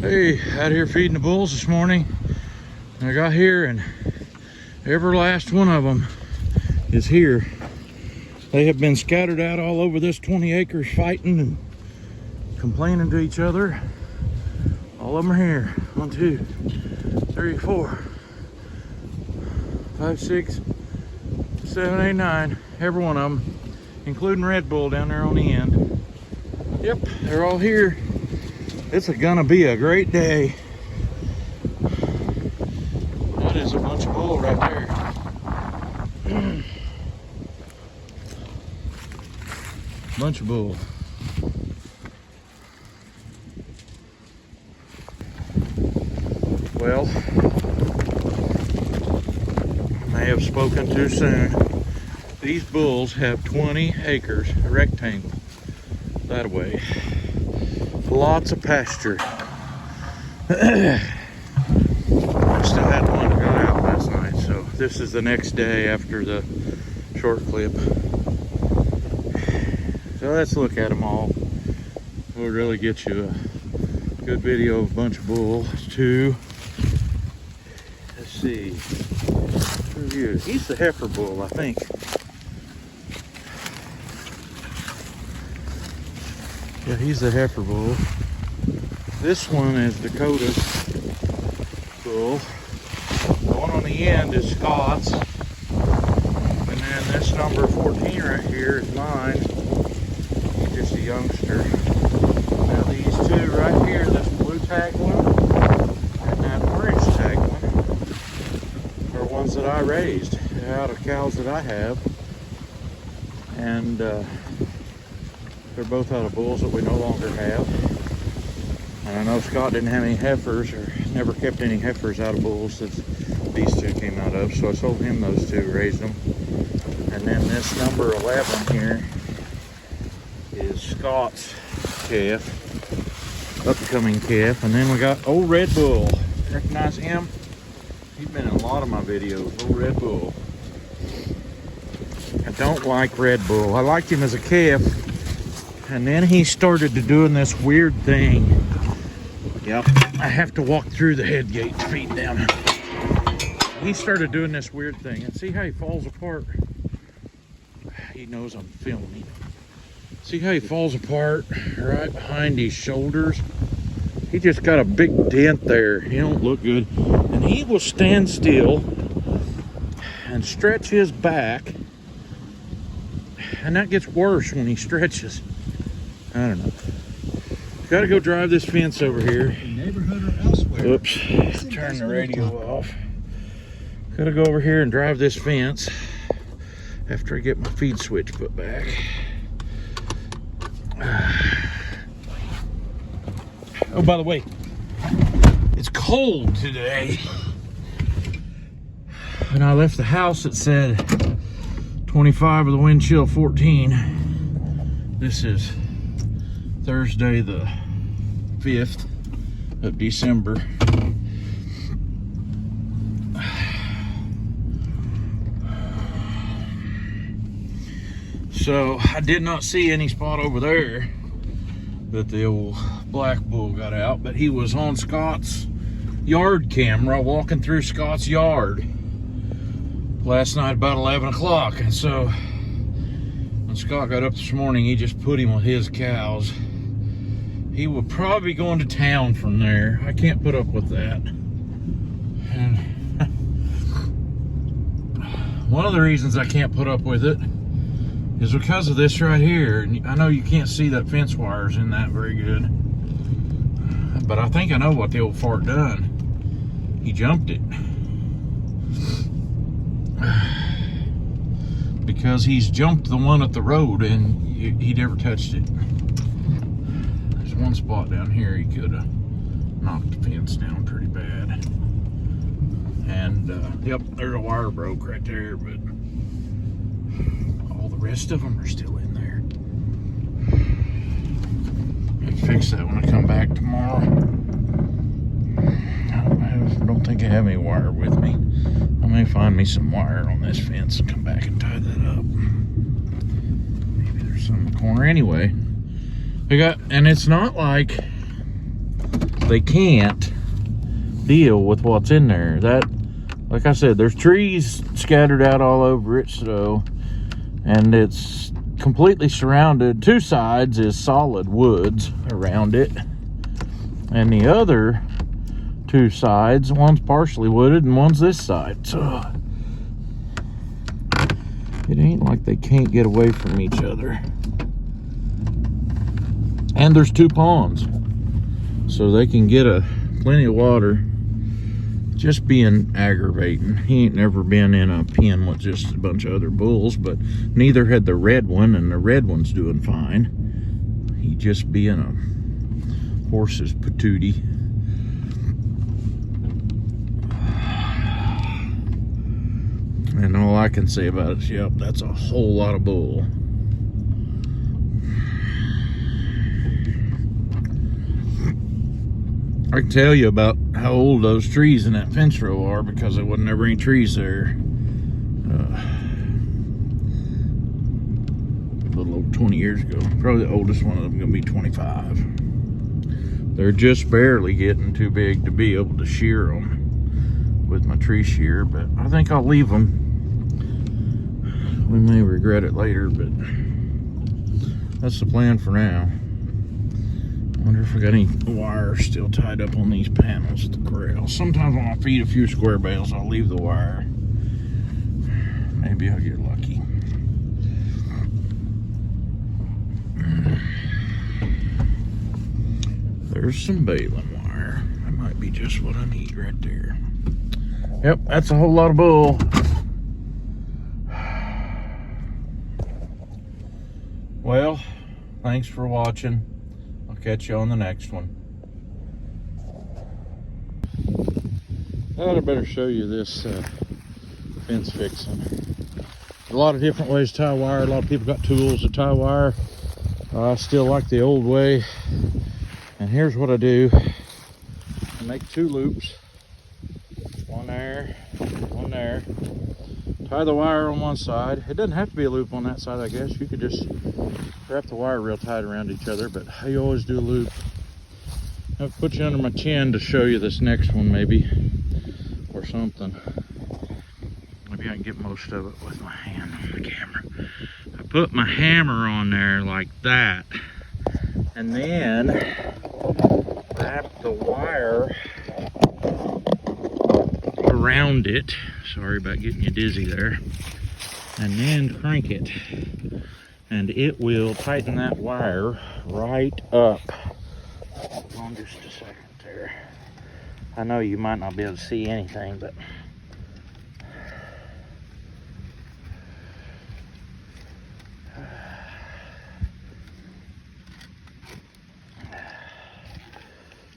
Hey, out here feeding the bulls this morning. I got here and every last one of them is here. They have been scattered out all over this 20 acres fighting and complaining to each other. All of them are here. 1, 2, 3, 4, 5, 6, 7, 8, 9. Every one of them, including Red Bull down there on the end. Yep, they're all here. It's gonna be a great day. That is a bunch of bull right there. Bunch of bull. Well, I may have spoken too soon. These bulls have 20 acres, a rectangle, that way. Lots of pasture. I still had one go out last night, so this is the next day after the short clip. So let's look at them all. We'll really get you a good video of a bunch of bull. That's 2. Let's see. Review. He's the heifer bull, I think. Yeah, he's the heifer bull. This one is Dakota's bull. The one on the end is Scott's. And then this number 14 right here is mine. He's just a youngster. Now these two right here, this blue tag one and that orange tag one, are ones that I raised out of cows that I have. And they're both out of bulls that we no longer have. And I know Scott didn't have any heifers, or never kept any heifers out of bulls that these two came out of. So I sold him those two, raised them. And then this number 11 here is Scott's calf, upcoming calf. And then we got old Red Bull. Recognize him? He's been in a lot of my videos, old Red Bull. I don't like Red Bull. I liked him as a calf. And then he started to doing this weird thing. Yep, I have to walk through the head gate to feed them. He started doing this weird thing. And see how he falls apart? He knows I'm filming. See how he falls apart right behind his shoulders? He just got a big dent there. He don't look good. And he will stand still and stretch his back. And that gets worse when he stretches. I don't know. Got to go drive this fence over here. Neighborhood or elsewhere. Oops, turn the radio off. Got to go over here and drive this fence after I get my feed switch put back. Oh, by the way, it's cold today. When I left the house, it said 25 with the wind chill 14. This is Thursday the 5th of December. So I did not see any spot over there that the old black bull got out, but he was on Scott's yard camera walking through Scott's yard last night about 11 o'clock. And so when Scott got up this morning, he just put him with his cows. He will probably be going to town from there. I can't put up with that. And one of the reasons I can't put up with it is because of this right here. And I know you can't see that fence wires in that very good, but I think I know what the old fart done. He jumped it. Because he's jumped the one at the road and he never touched it. There's one spot down here he could have knocked the fence down pretty bad. And yep, there's a wire broke right there, but all the rest of them are still in there. I can fix that when I come back tomorrow. I don't think I have any wire with me. I may find me some wire on this fence and come back and tie that up. Maybe there's some in the corner. Anyway, we got, and it's not like they can't deal with what's in there. That, like I said, there's trees scattered out all over it, so, and it's completely surrounded. Two sides is solid woods around it, and the other two sides, one's partially wooded and one's this side. So it ain't like they can't get away from each other. And there's two ponds, so they can get plenty of water. Just being aggravating. He ain't never been in a pen with just a bunch of other bulls, but neither had the red one, and the red one's doing fine. He just being a horse's patootie. And all I can say about it is, yep, that's a whole lot of bull. I can tell you about how old those trees in that fence row are, because there wasn't ever any trees there. A little over 20 years ago. Probably the oldest one of them gonna be 25. They're just barely getting too big to be able to shear them with my tree shear, but I think I'll leave them. We may regret it later, but that's the plan for now. I wonder if I got any wire still tied up on these panels at the corral. Sometimes when I feed a few square bales, I'll leave the wire. Maybe I'll get lucky. There's some baling wire. That might be just what I need right there. Yep, that's a whole lot of bull. Well, thanks for watching. I'll catch you on the next one. I thought I better show you this fence fixing. A lot of different ways to tie wire. A lot of people got tools to tie wire. I still like the old way. And here's what I do. I make two loops. One there, one there. Tie the wire on one side. It doesn't have to be a loop on that side, I guess. You could just wrap the wire real tight around each other, but I always do a loop. I'll put you under my chin to show you this next one, maybe, or something. Maybe I can get most of it with my hand on the camera. I put my hammer on there like that, and then wrap the wire around it. Sorry about getting you dizzy there. And then crank it, and it will tighten that wire right up. Hold on just a second there. I know you might not be able to see anything, but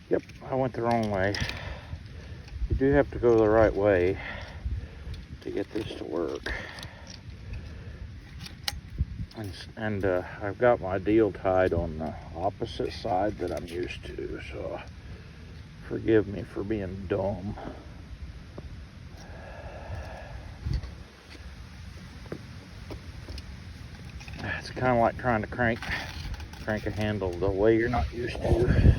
yep, I went the wrong way. You do have to go the right way to get this to work. And I've got my deal tied on the opposite side that I'm used to, so forgive me for being dumb. It's kind of like trying to crank a handle the way you're not used to.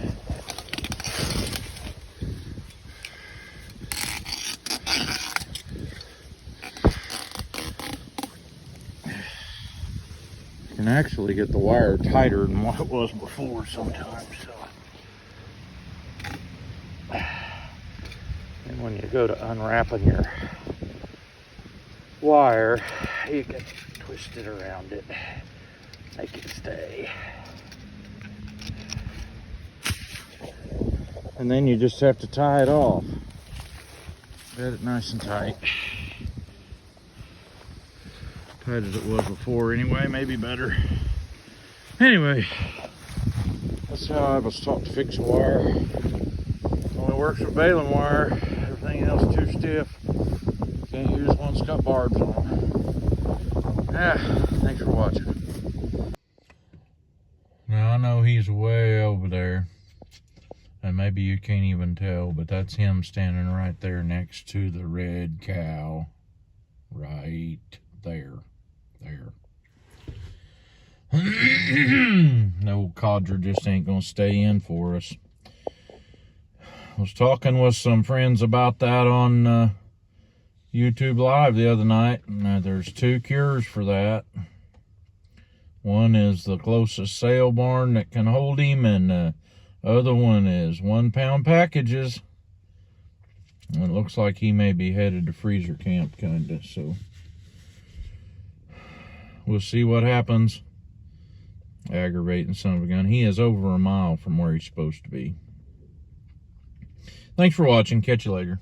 Can actually get the wire tighter than what it was before sometimes. So, and when you go to unwrapping your wire, you can twist it around it, make it stay. And then you just have to tie it off. Get it nice and tight. Tight as it was before anyway, maybe better. Anyway, that's how I was taught to fix a wire. Only works with baling wire. Everything else is too stiff. Can't use one that's got barbs on. Yeah, thanks for watching. Now I know he's way over there, and maybe you can't even tell, but that's him standing right there next to the red cow. Right there. No codger just ain't gonna stay in for us. was talking with some friends about that on YouTube Live the other night. There's 2 cures for that. One is the closest sale barn that can hold him, and the other one is 1-pound packages. And it looks like he may be headed to freezer camp, kinda, so we'll see what happens. Aggravating son of a gun. He is over a mile from where he's supposed to be. Thanks for watching. Catch you later.